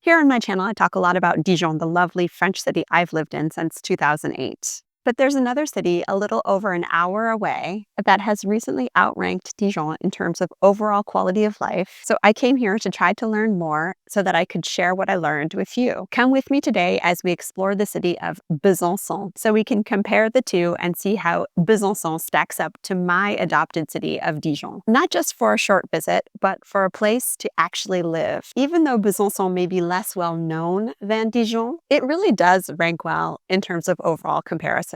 Here on my channel, I talk a lot about Dijon, the lovely French city I've lived in since 2008. But there's another city a little over an hour away that has recently outranked Dijon in terms of overall quality of life. So I came here to try to learn more so that I could share what I learned with you. Come with me today as we explore the city of Besançon so we can compare the two and see how Besançon stacks up to my adopted city of Dijon. Not just for a short visit, but for a place to actually live. Even though Besançon may be less well known than Dijon, it really does rank well in terms of overall comparisons.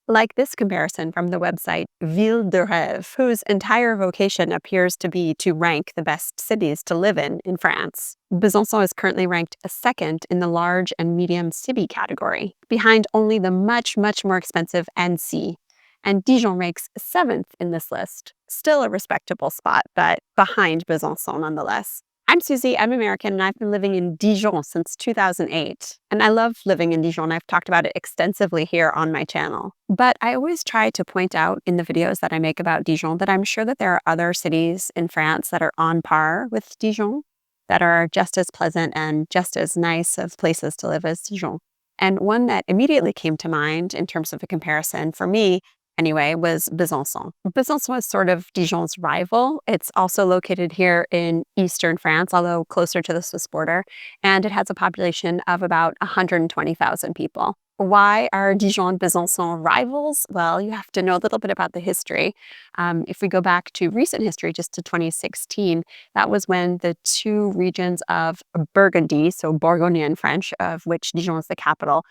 Like this comparison from the website Ville de Rêve, whose entire vocation appears to be to rank the best cities to live in France. Besançon is currently ranked second in the large and medium city category, behind only the much more expensive Annecy. And Dijon ranks 7th in this list. Still a respectable spot, but behind Besançon nonetheless. I'm Suzi, I'm American, and I've been living in Dijon since 2008. And I love living in Dijon. I've talked about it extensively here on my channel. But I always try to point out in the videos that I make about Dijon that I'm sure that there are other cities in France that are on par with Dijon, that are just as pleasant and just as nice of places to live as Dijon. And one that immediately came to mind in terms of a comparison for me anyway, was Besançon. Besançon is sort of Dijon's rival. It's also located here in eastern France, although closer to the Swiss border, and it has a population of about 120,000 people. Why are Dijon and Besançon rivals? Well, you have to know a little bit about the history. If we go back to recent history, just to 2016, that was when the two regions of Burgundy, so Bourgogne in French, of which Dijon is the capital,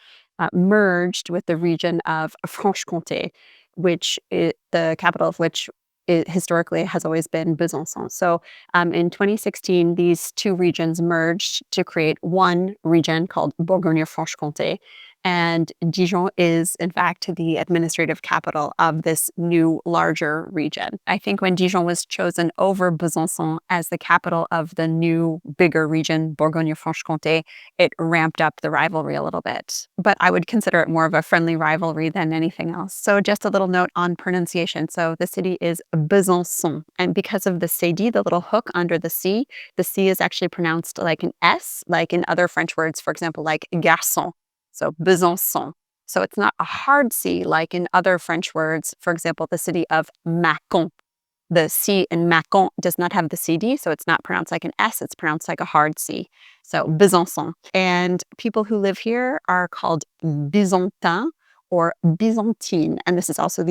merged with the region of Franche-Comté, the capital of which historically has always been Besançon. So in 2016, these two regions merged to create one region called Bourgogne-Franche-Comté. And Dijon is, in fact, the administrative capital of this new, larger region. I think when Dijon was chosen over Besançon as the capital of the new, bigger region, Bourgogne-Franche-Comté, it ramped up the rivalry a little bit. But I would consider it more of a friendly rivalry than anything else. So just a little note on pronunciation. So the city is Besançon. And because of the CD, the little hook under the C is actually pronounced like an S, like in other French words, for example, like garçon. So Besançon. So it's not a hard C like in other French words. For example, the city of Mâcon. The C in Mâcon does not have the CD, so it's not pronounced like an S, it's pronounced like a hard C. So Besançon. And people who live here are called Byzantins or Byzantine. And these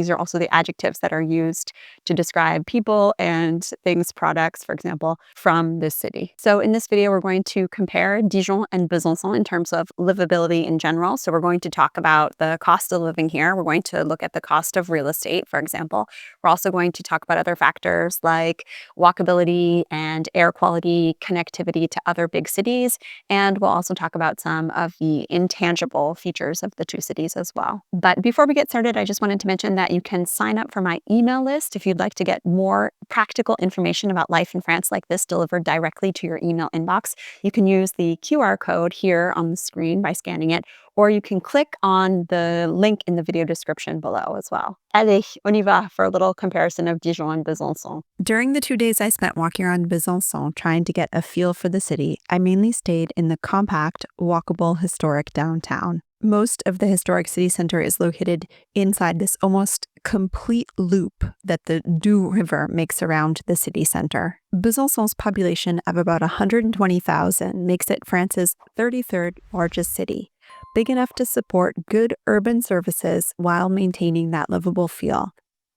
are also the adjectives that are used to describe people and things, products, for example, from this city. So in this video, we're going to compare Dijon and Besançon in terms of livability in general. So we're going to talk about the cost of living here. We're going to look at the cost of real estate, for example. We're also going to talk about other factors like walkability and air quality, connectivity to other big cities. And we'll also talk about some of the intangible features of the two cities as well. But before we get started, I just wanted to mention that you can sign up for my email list if you'd like to get more practical information about life in France like this delivered directly to your email inbox. You can use the QR code here on the screen by scanning it, or you can click on the link in the video description below as well. Allez, on y va for a little comparison of Dijon and Besançon. During the 2 days I spent walking around Besançon trying to get a feel for the city, I mainly stayed in the compact, walkable, historic downtown. Most of the historic city center is located inside this almost complete loop that the Doubs River makes around the city center. Besançon's population of about 120,000 makes it France's 33rd largest city, big enough to support good urban services while maintaining that livable feel.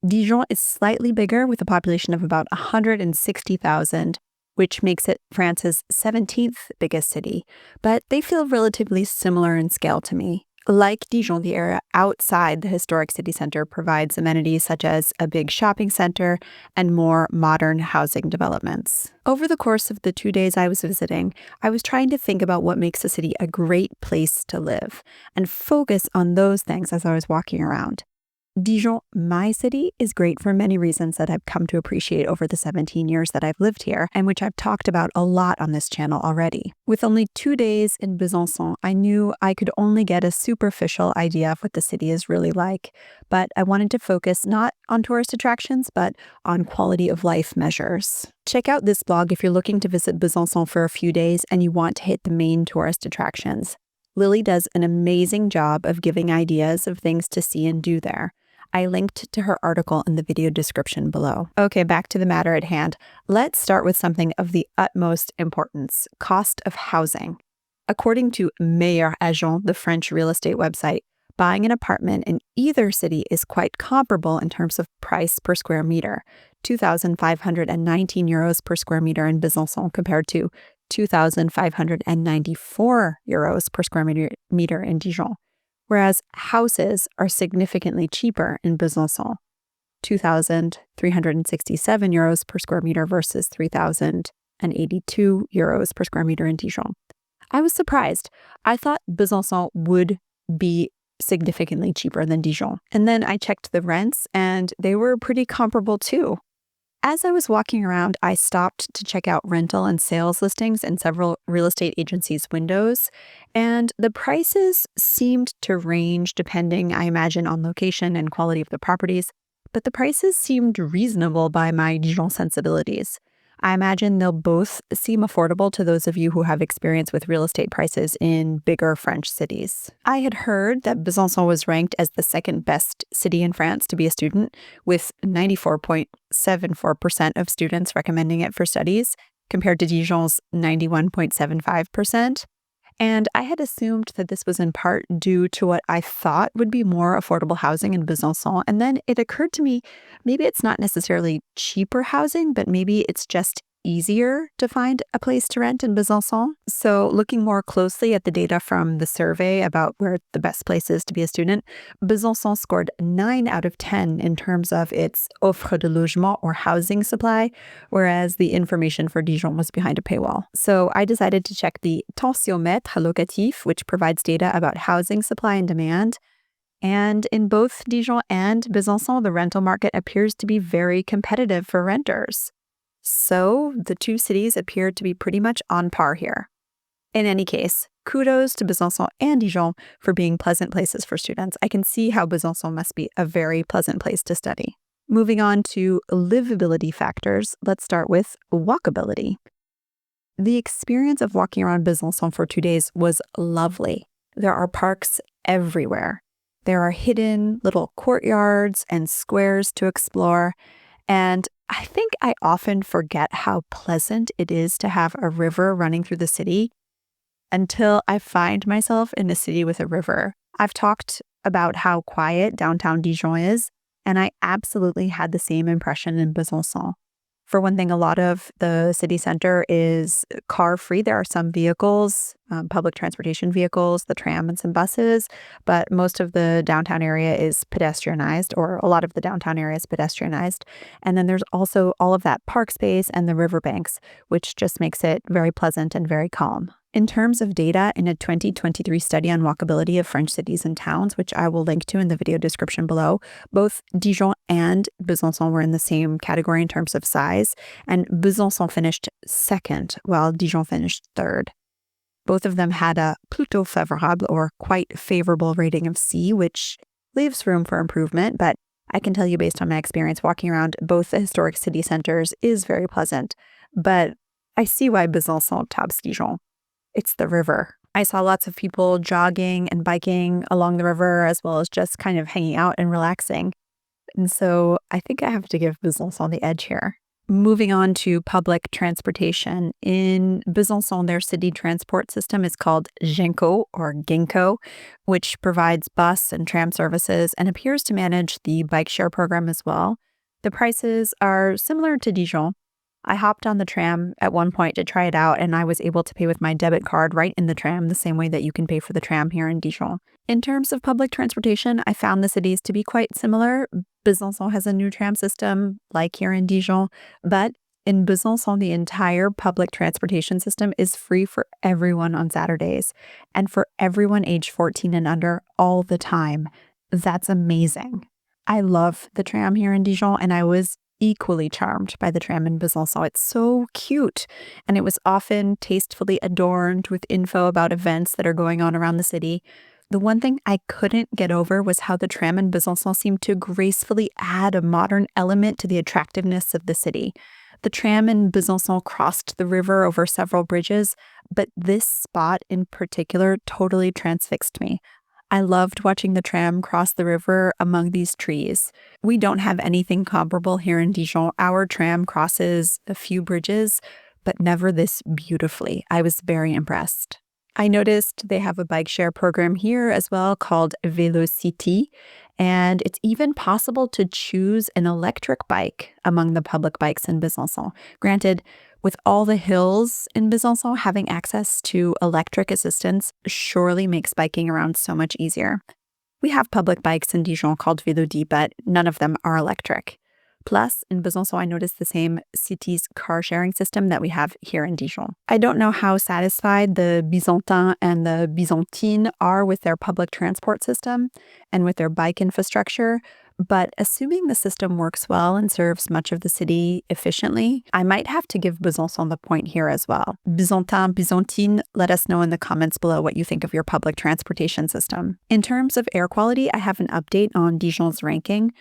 Dijon is slightly bigger with a population of about 160,000, which makes it France's 17th biggest city, but they feel relatively similar in scale to me. Like Dijon, the area outside the historic city center provides amenities such as a big shopping center and more modern housing developments. Over the course of the 2 days I was visiting, I was trying to think about what makes a city a great place to live and focus on those things as I was walking around. Dijon, my city, is great for many reasons that I've come to appreciate over the 17 years that I've lived here, and which I've talked about a lot on this channel already. With only 2 days in Besançon, I knew I could only get a superficial idea of what the city is really like, but I wanted to focus not on tourist attractions, but on quality of life measures. Check out this blog if you're looking to visit Besançon for a few days and you want to hit the main tourist attractions. Lily does an amazing job of giving ideas of things to see and do there. I linked to her article in the video description below. Okay, back to the matter at hand. Let's start with something of the utmost importance: cost of housing. According to Meilleur Agent, the French real estate website, buying an apartment in either city is quite comparable in terms of price per square meter: 2,519 euros per square meter in Besançon compared to 2,594 euros per square meter in Dijon, whereas houses are significantly cheaper in Besançon: 2,367 euros per square meter versus 3,082 euros per square meter in Dijon. I was surprised. I thought Besançon would be significantly cheaper than Dijon. And then I checked the rents, and they were pretty comparable too. As I was walking around, I stopped to check out rental and sales listings in several real estate agencies' windows, and the prices seemed to range depending, I imagine, on location and quality of the properties, but the prices seemed reasonable by my Dijon sensibilities. I imagine they'll both seem affordable to those of you who have experience with real estate prices in bigger French cities. I had heard that Besançon was ranked as the second best city in France to be a student, with 94.74% of students recommending it for studies, compared to Dijon's 91.75%. And I had assumed that this was in part due to what I thought would be more affordable housing in Besançon. And then it occurred to me, maybe it's not necessarily cheaper housing, but maybe it's just easier to find a place to rent in Besançon. So looking more closely at the data from the survey about where the best place is to be a student, Besançon scored 9 out of 10 in terms of its offre de logement, or housing supply, whereas the information for Dijon was behind a paywall. So I decided to check the tensiomètre locatif, which provides data about housing supply and demand. And in both Dijon and Besançon, the rental market appears to be very competitive for renters. So the two cities appear to be pretty much on par here. In any case, kudos to Besançon and Dijon for being pleasant places for students. I can see how Besançon must be a very pleasant place to study. Moving on to livability factors, let's start with walkability. The experience of walking around Besançon for 2 days was lovely. There are parks everywhere. There are hidden little courtyards and squares to explore, and I think I often forget how pleasant it is to have a river running through the city until I find myself in a city with a river. I've talked about how quiet downtown Dijon is, and I absolutely had the same impression in Besançon. For one thing, a lot of the city center is car-free. There are some vehicles, public transportation vehicles, the tram and some buses, but most of the downtown area is pedestrianized, or a lot of the downtown area is pedestrianized. And then there's also all of that park space and the riverbanks, which just makes it very pleasant and very calm. In terms of data, in a 2023 study on walkability of French cities and towns, which I will link to in the video description below, both Dijon and Besançon were in the same category in terms of size, and Besançon finished second, while Dijon finished third. Both of them had a plutôt favorable, or quite favorable, rating of C, which leaves room for improvement, but I can tell you based on my experience walking around both the historic city centers is very pleasant. But I see why Besançon tops Dijon. It's the river. I saw lots of people jogging and biking along the river, as well as just kind of hanging out and relaxing. And so I think I have to give Besançon the edge here. Moving on to public transportation. In Besançon, their city transport system is called Genco, or Genco, which provides bus and tram services and appears to manage the bike share program as well. The prices are similar to Dijon. I hopped on the tram at one point to try it out, and I was able to pay with my debit card right in the tram, the same way that you can pay for the tram here in Dijon. In terms of public transportation, I found the cities to be quite similar. Besançon has a new tram system, like here in Dijon, but in Besançon, the entire public transportation system is free for everyone on Saturdays, and for everyone age 14 and under all the time. That's amazing. I love the tram here in Dijon, and I was equally charmed by the tram in Besançon. It's so cute, and it was often tastefully adorned with info about events that are going on around the city. The one thing I couldn't get over was how the tram in Besançon seemed to gracefully add a modern element to the attractiveness of the city. The tram in Besançon crossed the river over several bridges, but this spot in particular totally transfixed me. I loved watching the tram cross the river among these trees. We don't have anything comparable here in Dijon. Our tram crosses a few bridges, but never this beautifully. I was very impressed. I noticed they have a bike share program here as well called Velocity, and it's even possible to choose an electric bike among the public bikes in Besançon. Granted, with all the hills in Besançon, having access to electric assistance surely makes biking around so much easier. We have public bikes in Dijon called Velocity, but none of them are electric. Plus, in Besançon, I noticed the same city's car-sharing system that we have here in Dijon. I don't know how satisfied the Byzantins and the Byzantines are with their public transport system and with their bike infrastructure, but assuming the system works well and serves much of the city efficiently, I might have to give Besançon the point here as well. Byzantins, Byzantines, let us know in the comments below what you think of your public transportation system. In terms of air quality, I have an update on Dijon's ranking.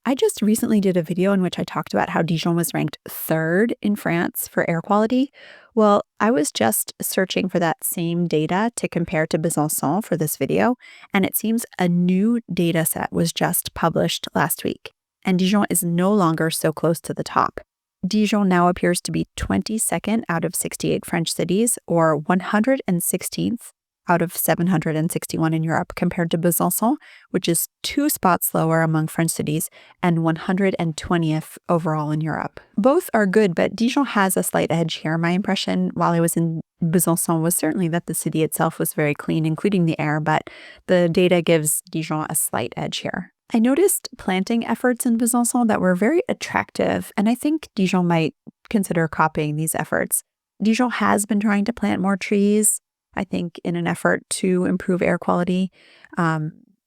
I just recently did a video in which I talked about how Dijon was ranked 3rd in France for air quality. Well, I was just searching for that same data to compare to Besançon for this video, and it seems a new data set was just published last week, and Dijon is no longer so close to the top. Dijon now appears to be 22nd out of 68 French cities, or 116th out of 761 in Europe, compared to Besançon, which is 2 spots lower among French cities and 120th overall in Europe. Both are good, but Dijon has a slight edge here. My impression while I was in Besançon was certainly that the city itself was very clean, including the air, but the data gives Dijon a slight edge here. I noticed planting efforts in Besançon that were very attractive, and I think Dijon might consider copying these efforts. Dijon has been trying to plant more trees, I think, in an effort to improve air quality,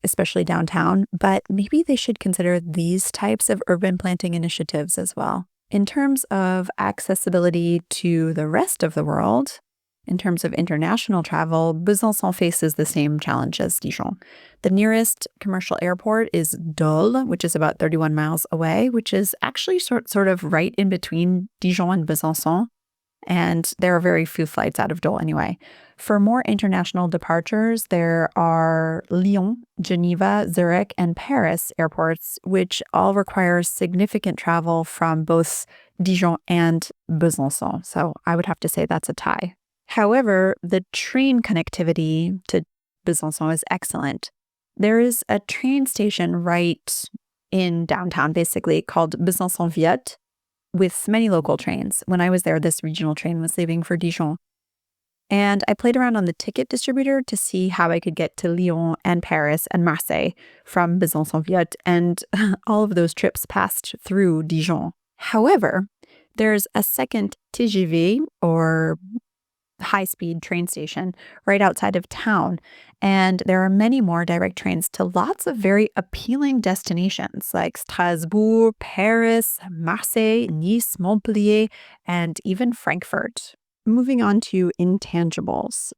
especially downtown, but maybe they should consider these types of urban planting initiatives as well. In terms of accessibility to the rest of the world, in terms of international travel, Besançon faces the same challenge as Dijon. The nearest commercial airport is Dole, which is about 31 miles away, which is actually sort of right in between Dijon and Besançon. And there are very few flights out of Dole anyway. For more international departures, there are Lyon, Geneva, Zurich, and Paris airports, which all require significant travel from both Dijon and Besançon. So I would have to say that's a tie. However, the train connectivity to Besançon is excellent. There is a train station right in downtown, basically, called Besançon Viette, with many local trains. When I was there, this regional train was leaving for Dijon. And I played around on the ticket distributor to see how I could get to Lyon and Paris and Marseille from Besançon Viette, and all of those trips passed through Dijon. However, there's a second TGV, or high-speed train station, right outside of town, and there are many more direct trains to lots of very appealing destinations like Strasbourg, Paris, Marseille, Nice, Montpellier, and even Frankfurt. Moving on to intangibles.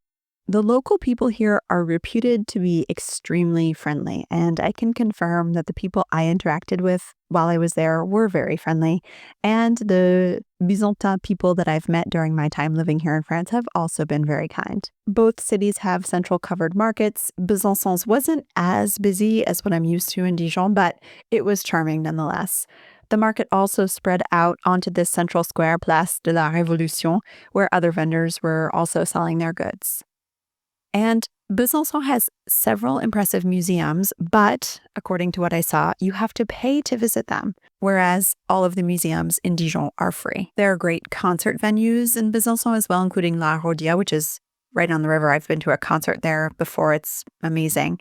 The local people here are reputed to be extremely friendly, and I can confirm that the people I interacted with while I was there were very friendly, and the Byzantine people that I've met during my time living here in France have also been very kind. Both cities have central covered markets. Besançon's wasn't as busy as what I'm used to in Dijon, but it was charming nonetheless. The market also spread out onto this central square, Place de la Révolution, where other vendors were also selling their goods. And Besançon has several impressive museums, but according to what I saw, you have to pay to visit them, whereas all of the museums in Dijon are free. There are great concert venues in Besançon as well, including La Rodia, which is right on the river. I've been to a concert there before. It's amazing.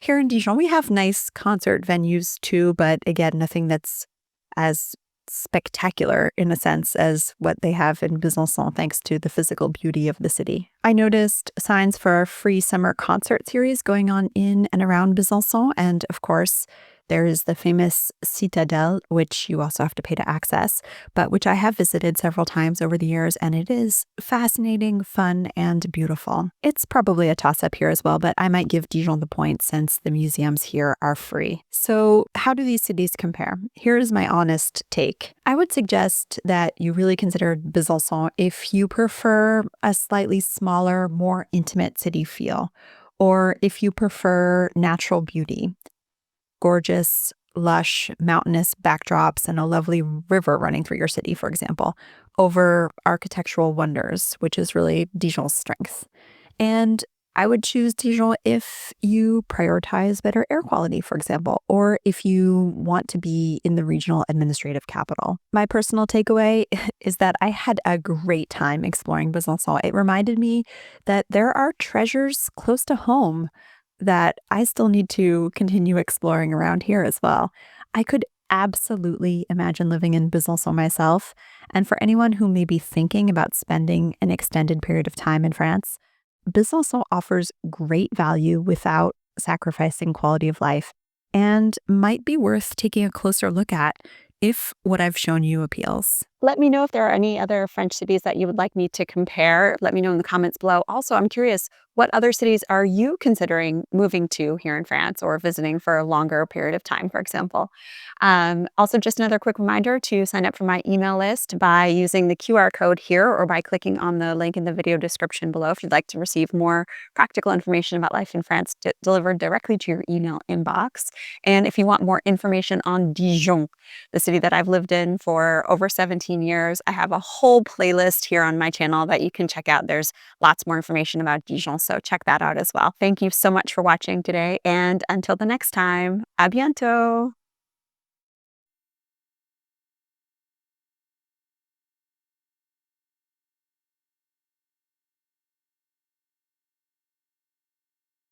Here in Dijon, we have nice concert venues too, but again, nothing that's as spectacular in a sense as what they have in Besançon, thanks to the physical beauty of the city. I noticed signs for a free summer concert series going on in and around Besançon, and of course, There's the famous Citadelle, which you also have to pay to access, but which I have visited several times over the years, and it is fascinating, fun, and beautiful. It's probably a toss-up here as well, but I might give Dijon the point since the museums here are free. So how do these cities compare? Here's my honest take. I would suggest that you really consider Besançon if you prefer a slightly smaller, more intimate city feel, or if you prefer natural beauty, gorgeous, lush, mountainous backdrops and a lovely river running through your city, for example, over architectural wonders, which is really Dijon's strength. And I would choose Dijon if you prioritize better air quality, for example, or if you want to be in the regional administrative capital. My personal takeaway is that I had a great time exploring Besançon. It reminded me that there are treasures close to home that I still need to continue exploring around here as well. I could absolutely imagine living in Besançon myself. And for anyone who may be thinking about spending an extended period of time in France, Besançon offers great value without sacrificing quality of life and might be worth taking a closer look at if what I've shown you appeals. Let me know if there are any other French cities that you would like me to compare. Let me know in the comments below. Also, I'm curious, what other cities are you considering moving to here in France or visiting for a longer period of time, for example? Also, just another quick reminder to sign up for my email list by using the QR code here or by clicking on the link in the video description below if you'd like to receive more practical information about life in France delivered directly to your email inbox. And if you want more information on Dijon, the city that I've lived in for over 17 years, I have a whole playlist here on my channel that you can check out. There's lots more information about Dijon, so check that out as well. Thank you so much for watching today, and until the next time, à bientôt!